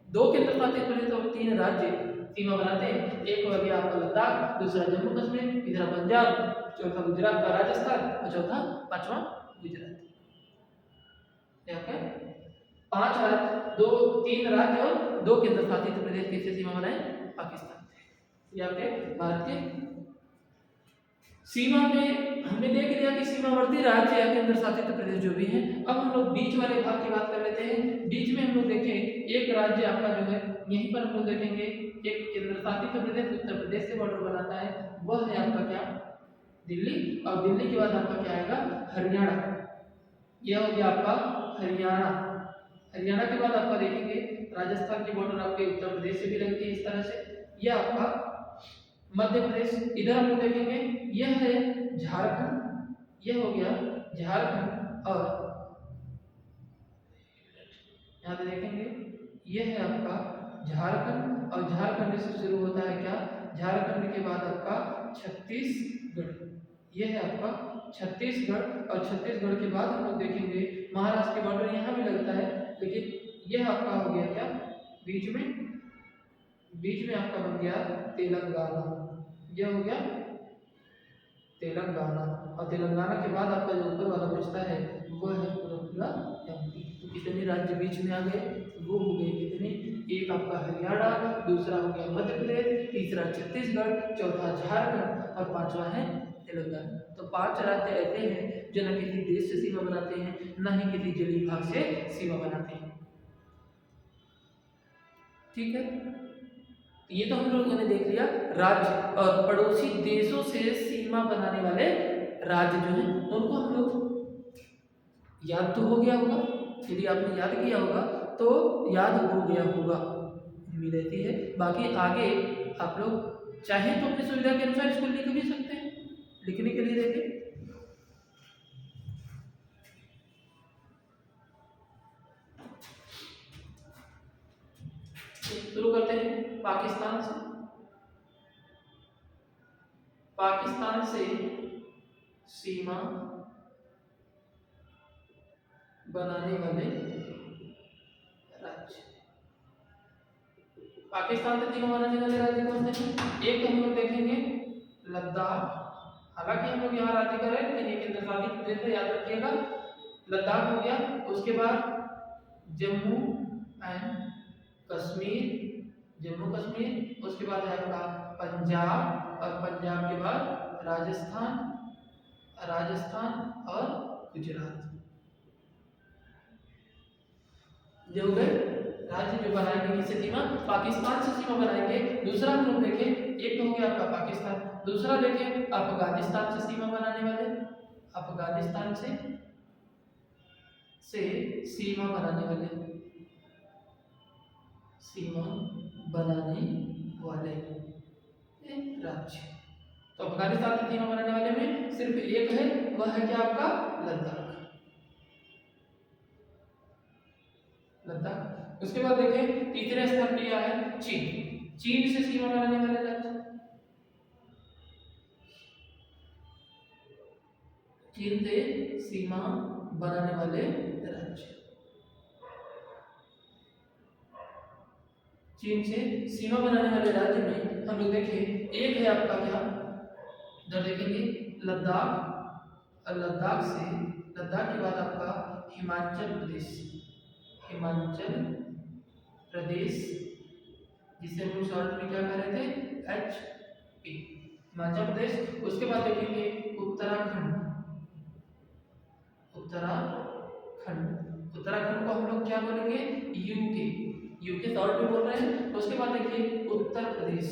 S1: 2 केंद्र शासित प्रदेश और 3 राज्य सीमा बनाते हैं। एक हो गया आपका लद्दाख, दूसरा जम्मू कश्मीर, तीसरा पंजाब, चौथा गुजरात का राजस्थान और चौथा 5वां गुजरात। यहाँ पे 5 राज्य, 3 राज्य और 2 केंद्र शासित प्रदेश किससे सीमा बनाए, पाकिस्तान से। यहाँ पे भारतीय सीमा में हमने देख लिया कि सीमावर्ती राज्य या केंद्र शासित प्रदेश जो भी हैं। अब हम लोग बीच वाले भाग की बात कर लेते हैं। बीच में हम लोग देखें एक राज्य आपका जो है, यहीं पर हम लोग देखेंगे एक केंद्र शासित प्रदेश उत्तर प्रदेश से बॉर्डर बनाता है, वह है आपका क्या, दिल्ली। और दिल्ली के बाद आपका क्या आएगा, हरियाणा। यह हो गया आपका हरियाणा। हरियाणा के बाद आपका देखेंगे राजस्थान की बॉर्डर आपके उत्तर प्रदेश से भी लगती है इस तरह से। यह आपका मध्य प्रदेश। इधर हम लोग देखेंगे यह है झारखंड, यह हो गया झारखंड, और यहाँ पे देखेंगे यह है आपका झारखंड, और झारखंड से शुरू होता है क्या, झारखंड के बाद आपका छत्तीसगढ़, यह है आपका छत्तीसगढ़, और छत्तीसगढ़ के बाद हम लोग देखेंगे महाराष्ट्र के बॉर्डर यहाँ भी लगता है, लेकिन यह आपका हो गया क्या, बीच में आपका बन गया तेलंगाना, यह हो गया तेलंगाना, और तेलंगाना के बाद आपका जो ऊपर वाला बचता है वह है पूरा एमपी। तो कितने राज्य बीच में आ गए, वो हो गए कितने, एक आपका हरियाणा, दूसरा हो गया मध्य प्रदेश, तीसरा छत्तीसगढ़, चौथा झारखंड, और पांचवा है तेलंगाना। तो 5 राज्य ऐसे हैं जो न किसी देश से सीमा बनाते हैं, न ही किसी जलीय भाग से सीमा बनाते हैं। ठीक है, ये तो हम लोगों ने देख लिया राज्य और पड़ोसी देशों से सीमा बनाने वाले राज्य जो हैं उनको हम लोग याद तो हो गया होगा। यदि आपने याद किया होगा तो याद हो गया होगा, उम्मीद रहती है। बाकी आगे आप लोग चाहे तो अपनी सुविधा के अनुसार इसको लिख भी सकते हैं। लिखने के लिए देखिए, शुरू करते हैं पाकिस्तान से। पाकिस्तान से सीमा बनाने वाले राज्य, पाकिस्तान से सीमा बनाने वाले राज्य कौन से हैं? एक तो हम लोग देखेंगे लद्दाख, हालांकि हम लोग यहाँ राज्य कर रहे हैं लेकिन एक केंद्र शासित प्रदेश है, याद रखिएगा। लद्दाख हो गया, उसके बाद जम्मू एंड कश्मीर, जम्मू कश्मीर, उसके बाद है आपका पंजाब, और पंजाब के बाद राजस्थान, राजस्थान और गुजरात, जो हो गए राज्य जो बनाएंगे किससे सीमा, पाकिस्तान से सीमा बनाएंगे। दूसरा हम लोग देखें, एक तो हो गया आपका पाकिस्तान, दूसरा देखें अफगानिस्तान से सीमा बनाने वाले, अफगानिस्तान से सीमा बनाने वाले, सीमा बनाने वाले राज्य। तो अफगानिस्तान से सीमा बनाने वाले में सिर्फ एक है, वह है क्या आपका लद्दाख, लद्दाख। उसके बाद देखें तीसरे स्थान पे है चीन, चीन से सीमा बनाने वाले राज्य, चीन से सीमा बनाने वाले राज्य, चीन से सीमा बनाने वाले राज्य में हम लोग देखें एक है आपका क्या, इधर देखेंगे लद्दाख, और लद्दाख से, लद्दाख के बाद आपका हिमाचल प्रदेश, हिमाचल प्रदेश, जिसे हम लोग शॉर्ट में क्या कह रहे थे HP, हिमाचल प्रदेश। उसके बाद देखेंगे उत्तराखंड, उत्तराखंड, उत्तराखंड को हम लोग क्या बोलेंगे यूके, यूके शॉर्ट में बोल रहे हैं। उसके बाद देखिए उत्तर प्रदेश,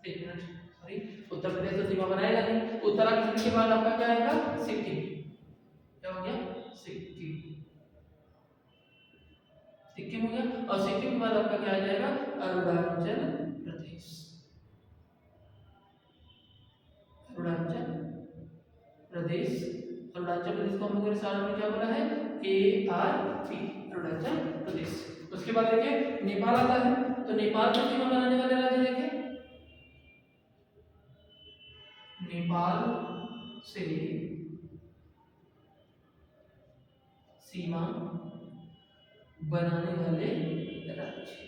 S1: एक मिनट सॉरी, उत्तर प्रदेश तो सीमा बनाएगा नहीं। उत्तराखंड के बाद आपका क्या आएगा सिक्किम, क्या हो गया सिक्किम, सिक्किम हो गया। और सिक्किम के बाद आपका क्या आ जाएगा अरुणाचल प्रदेश, अरुणाचल प्रदेश, अरुणाचल प्रदेश को हम लोगों ने साल में क्या बोला है ARP, अरुणाचल प्रदेश। उसके बाद देखिए नेपाल आता है, तो नेपाल से सीमा बनाने वाले राज्य देखें, नेपाल से सीमा बनाने वाले राज्य,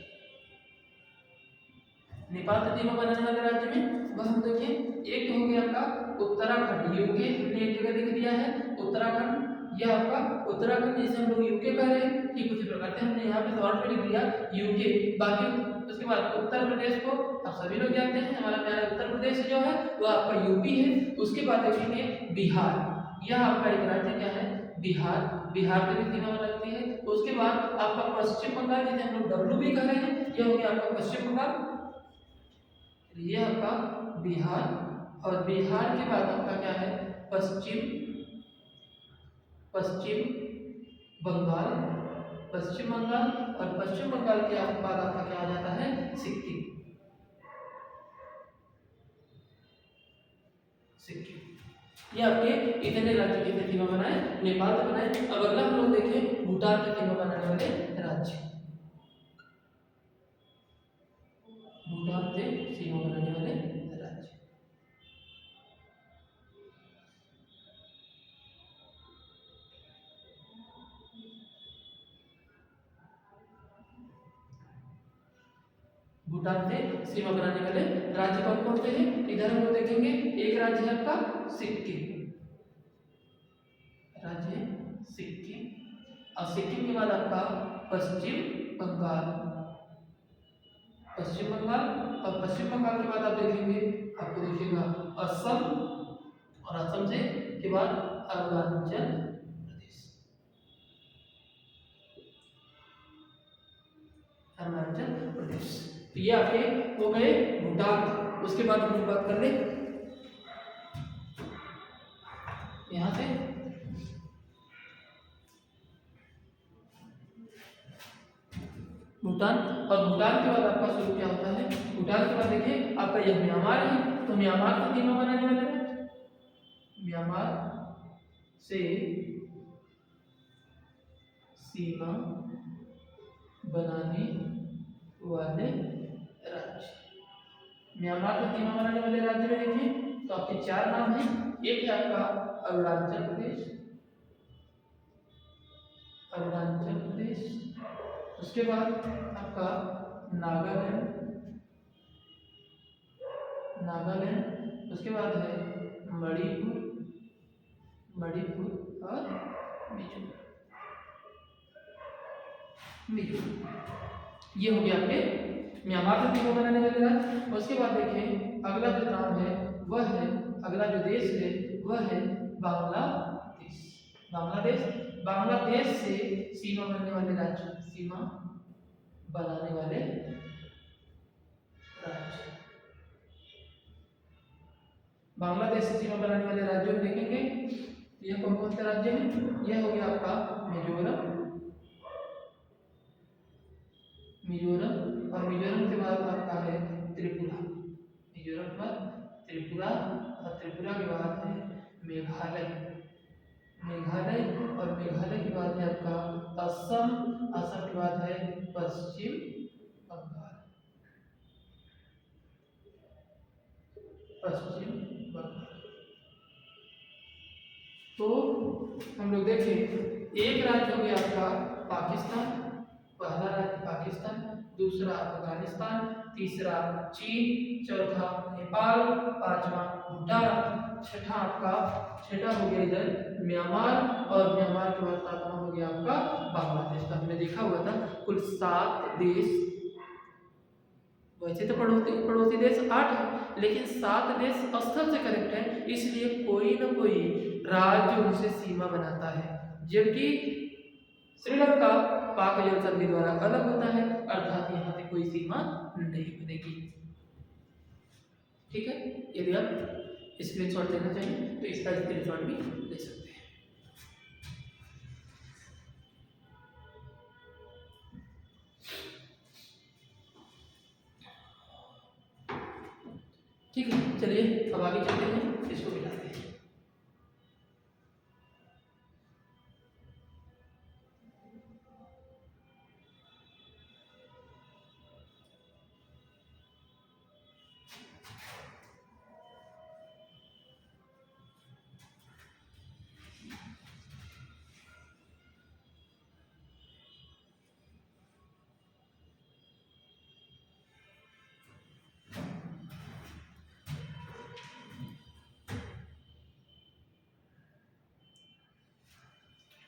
S1: नेपाल से सीमा बनाने वाले राज्य में वह हम देखें एक हो गया आपका उत्तराखंड, यूके हमने एक जगह लिख दिया है उत्तराखंड, यह आपका उत्तराखंड जिसे हम लोग यूके कह रहे हैं, ठीक उसी प्रकार से हमने यहाँ पे शॉर्ट में लिख दिया यूके। बाकी उसके बाद उत्तर प्रदेश को आप सभी लोग जानते हैं, हमारा प्यारा उत्तर प्रदेश जो है वह आपका यूपी है। उसके बाद देखेंगे बिहार, यह आपका एक राज्य क्या है बिहार, बिहार से भी सीमा लगती है। उसके बाद आपका पश्चिम बंगाल, जिसे हम लोग डब्ल्यू भी कह रहे हैं, यह हो गया आपका पश्चिम बंगाल, ये आपका बिहार। और बिहार के बाद आपका क्या है पश्चिम बंगाल, पश्चिम बंगाल। और पश्चिम बंगाल के बाद आपका क्या आ जाता है, सिक्किम। सिक्किम, ये आपके इतने राज्यों की सीमा बनाए, नेपाल से बनाए। अब अगला हम लोग देखें भूटान की सीमा बनाने वाले राज्य। भूटान से सीमा बनाने वाले राज्य, भूटान से सीमा बनाने वाले राज्य कौन कौन से हैं, इधर हम लोग देखेंगे। एक राज्य है आपका सिक्किम, राज्य है सिक्किम। और सिक्किम के बाद आपका पश्चिम बंगाल, पश्चिम बंगाल। और पश्चिम बंगाल के बाद आप देखेंगे, आपको देखिएगा असम, और असम से के बाद अरुणाचल प्रदेश, अरुणाचल प्रदेश। तो ये आपके हो गए भूटान। उसके बाद हम लोग बात कर ले यहाँ से भूटान। और भूटान के बाद आपका शुरू क्या होता है, भूटान के बाद देखिए आपका यह म्यांमार है। तो म्यांमार की सीमा बनाने वाले हैं, म्यांमार से सीमा बनाने वाले राज्य, म्यांमार से सीमा बनाने वाले राज्य में देखिए तो आपके चार नाम हैं। एक है आपका अरुणाचल प्रदेश, अरुणाचल प्रदेश। उसके बाद आपका नागालैंड, नागालैंड। उसके बाद है मणिपुर, मणिपुर और मिजोरम, मिजोरम। ये हो गया आपके म्यांमार से सीमा बनाने वाले राज्य। उसके बाद देखिए अगला जो नाम है वह है, अगला जो देश है वह है बांग्लादेश, बांग्लादेश। बांग्लादेश से सीमा बनाने वाले राज्य, सीमा बनाने वाले राज्य, बांग्लादेश से सीमा बनाने वाले राज्यों में देखेंगे यह कौन कौन से राज्य हैं। यह हो गया आपका मिजोरम, मिजोरम। और मिजोरम के बाद आपका है त्रिपुरा, मिजोरम के बाद त्रिपुरा। और त्रिपुरा के बाद है मेघालय, मेघालय। और मेघालय के बाद है आपका असम, असम के बाद है पश्चिम बंगाल, पश्चिम बंगाल। तो हम लोग देखें एक राज्य हो गया आपका पाकिस्तान, पहला राज्य पाकिस्तान, दूसरा अफगानिस्तान, तीसरा चीन, चौथा नेपाल, पांचवा भूटान, छठा आपका छठा हो गया इधर म्यांमार, और म्यांमार के बाद सातवां हो गया आपका बांग्लादेश। तो हमने देखा हुआ था कुल 7 देश, वैसे तो पड़ोसी देश 8 है, लेकिन 7 देश स्थल से कनेक्ट है, इसलिए कोई न कोई राज्य उनसे सीमा बनाता है। जबकि श्रीलंका पाक जल संधि द्वारा अलग होता है, अर्थात यहाँ से कोई सीमा नहीं बनेगी। ठीक है, यदि आप स्क्रीनशॉट लेना चाहिए तो इसका स्क्रीनशॉट भी ले सकते हैं। ठीक है, चलिए अब आगे चलते हैं, इसको मिलाते हैं।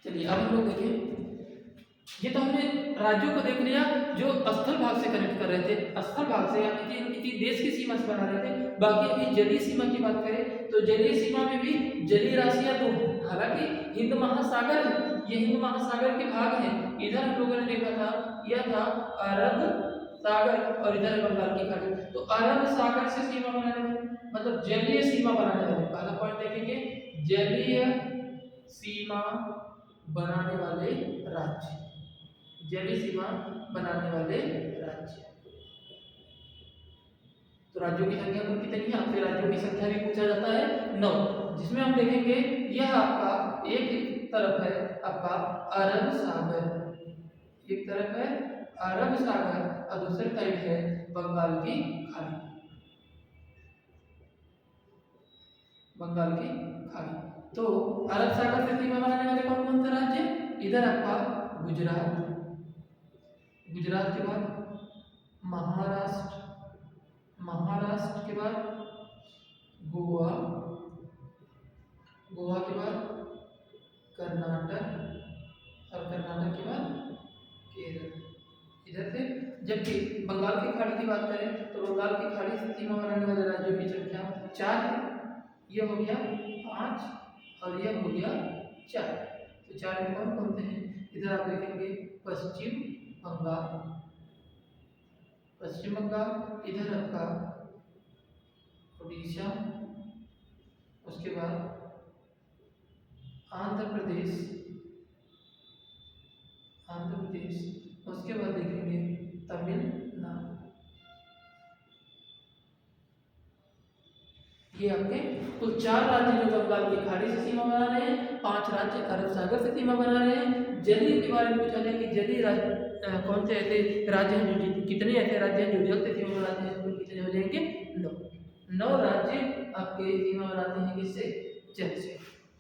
S1: चलिए अब हम लोग देखें, ये तो हमने राज्यों को देख लिया जो स्थल भाग से कनेक्ट कर रहे थे, स्थल भाग से या किसी देश की सीमा से बना रहे थे। बाकी अभी जलीय सीमा की बात करें तो जलीय सीमा में भी जलीय राशियां 2 हैं। हालांकि हिंद महासागर है, ये हिंद महासागर के भाग हैं। इधर हम लोगों ने देखा था यह था अरब सागर, और इधर बंगाल की खाड़ी। तो अरब सागर से सीमा बनाने वाले, मतलब जलीय सीमा बनाने वाले, पहला पॉइंट देखेंगे जलीय सीमा बनाने वाले राज्य, जलीय सीमा बनाने वाले राज्य। तो राज्यों की संख्या कुल कितनी है? आपसे राज्यों की संख्या भी पूछा जाता है 9, जिसमें हम देखेंगे यह आपका एक तरफ है आपका अरब सागर, एक तरफ है अरब सागर और दूसरी साइड है बंगाल की खाड़ी, बंगाल की खाड़ी। तो अरब सागर से सीमा बनाने वाले कौन कौन से राज्य? इधर आपका गुजरात, गुजरात के बाद महाराष्ट्र, महाराष्ट्र के बाद गोवा, गोवा के बाद कर्नाटक और कर्नाटक के बाद केरल, इधर से। जबकि बंगाल की खाड़ी की बात करें तो बंगाल की खाड़ी से सीमा बनाने वाले राज्यों की संख्या 4 है। यह हो गया 5 और यह हो गया 4। तो 4 में कौन कौन से हैं? इधर आप देखेंगे पश्चिम बंगाल, पश्चिम बंगाल, इधर आपका उड़ीसा, उसके बाद आंध्र प्रदेश, आंध्र प्रदेश, उसके बाद देखेंगे तमिलनाडु। ये आपके कुल 4 राज्य जो बंगाल की खाड़ी से सीमा बना रहे हैं, 5 राज्य अरब सागर से सीमा बना रहे हैं। जलीय के बारे में पूछा जाए कि जलीय राज्य कौन से ऐसे राज्य हैं जो कितने ऐसे राज्य हैं जो जल से सीमा बनाते हैं, कुल कितने हो जाएंगे? 9 राज्य आपके सीमा बनाते हैं किससे? जल से।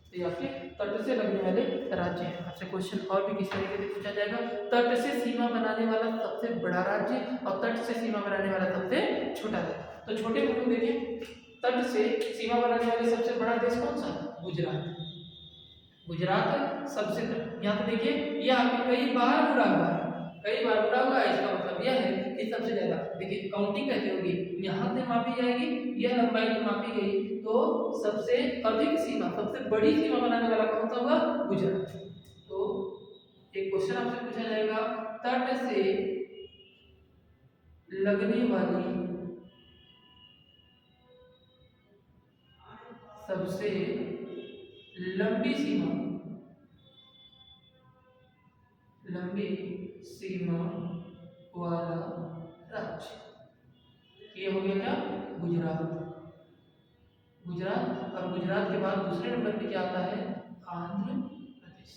S1: तो ये आपके तट से लगने वाले राज्य हैं। आपसे क्वेश्चन और भी किस तरीके से पूछा जाएगा? तट से सीमा बनाने वाला सबसे बड़ा राज्य और तट से सीमा बनाने वाला सबसे छोटा राज्य। तो छोटे में देखिए, तट से सीमा बनाने वाले सबसे बड़ा देश कौन सा? गुजरात, गुजरात सबसे यहाँ पे देखिए यह आपके कई बार मुड़ा हुआ है, कई बार मुड़ा हुआ है। इसका मतलब यह है कि सबसे ज्यादा देखिए काउंटिंग कैसे होगी, यहाँ से मापी जाएगी, यह लंबाई जो मापी गई तो सबसे अधिक सीमा, सबसे बड़ी सीमा बनाने वाला कौन सा होगा? गुजरात। तो एक क्वेश्चन आपसे पूछा जाएगा, तट से लगने वाली सबसे लंबी सीमा, लंबी सीमा वाला राज्य, ये हो गया क्या? गुजरात, गुजरात। और गुजरात के बाद दूसरे नंबर पे क्या आता है? आंध्र प्रदेश,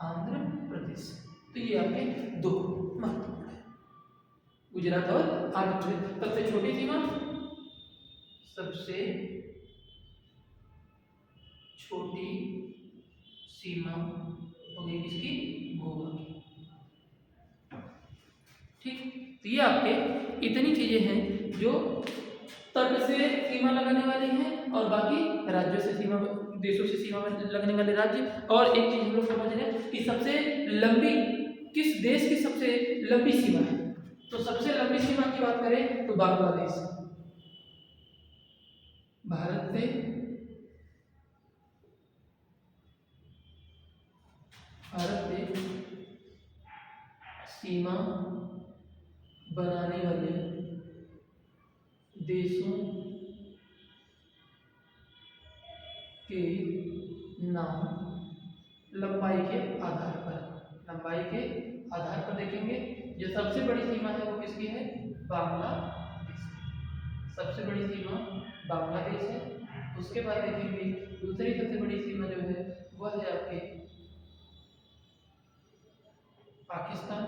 S1: आंध्र प्रदेश। तो ये आपके 2 महत्वपूर्ण है, गुजरात और आंध्र प्रदेश। सबसे छोटी सीमा, सबसे छोटी सीमा हो गई किसकी? गोवा की। ठीक, तो ये आपके इतनी चीजें हैं जो तट से सीमा लगाने वाली हैं और बाकी राज्यों से सीमा, देशों से सीमा लगने वाले राज्य। और एक चीज हम लोग समझ रहे हैं कि सबसे लंबी किस देश की सबसे लंबी सीमा है? तो सबसे लंबी सीमा की बात करें तो बांग्लादेश, भारत से सीमा बनाने वाले देशों के नाम लंबाई के आधार पर, लंबाई के आधार पर देखेंगे। जो सबसे बड़ी सीमा है वो किसकी है? बांग्लादेश, सबसे बड़ी सीमा बांग्लादेश है। उसके बाद देखेंगे दूसरी सबसे बड़ी सीमा जो है वह है आपके पाकिस्तान,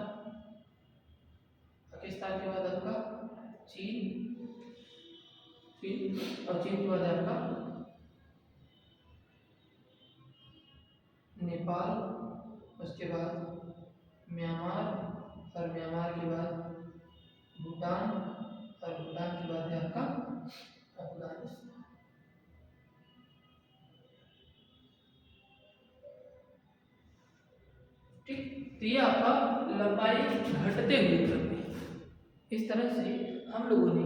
S1: पाकिस्तान के बाद आपका चीन, चीन और चीन के बाद आपका नेपाल, उसके बाद म्यांमार और म्यांमार के बाद भूटान और भूटान के बाद है आपका अफगानिस्तान। ठीक, तो ये आपका लंबाई घटते हुए क्रम में। इस तरह से हम लोगों ने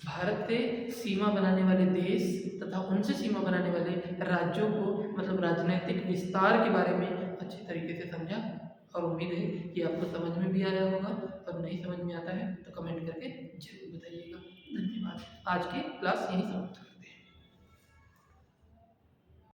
S1: भारत से सीमा बनाने वाले देश तथा उनसे सीमा बनाने वाले राज्यों को, मतलब राजनीतिक विस्तार के बारे में अच्छे तरीके से समझा। और उम्मीद है कि आपको समझ में भी आया होगा, और नहीं समझ में आता है तो कमेंट करके जरूर बताइएगा। धन्यवाद। आज की क्लास यहीं समाप्त।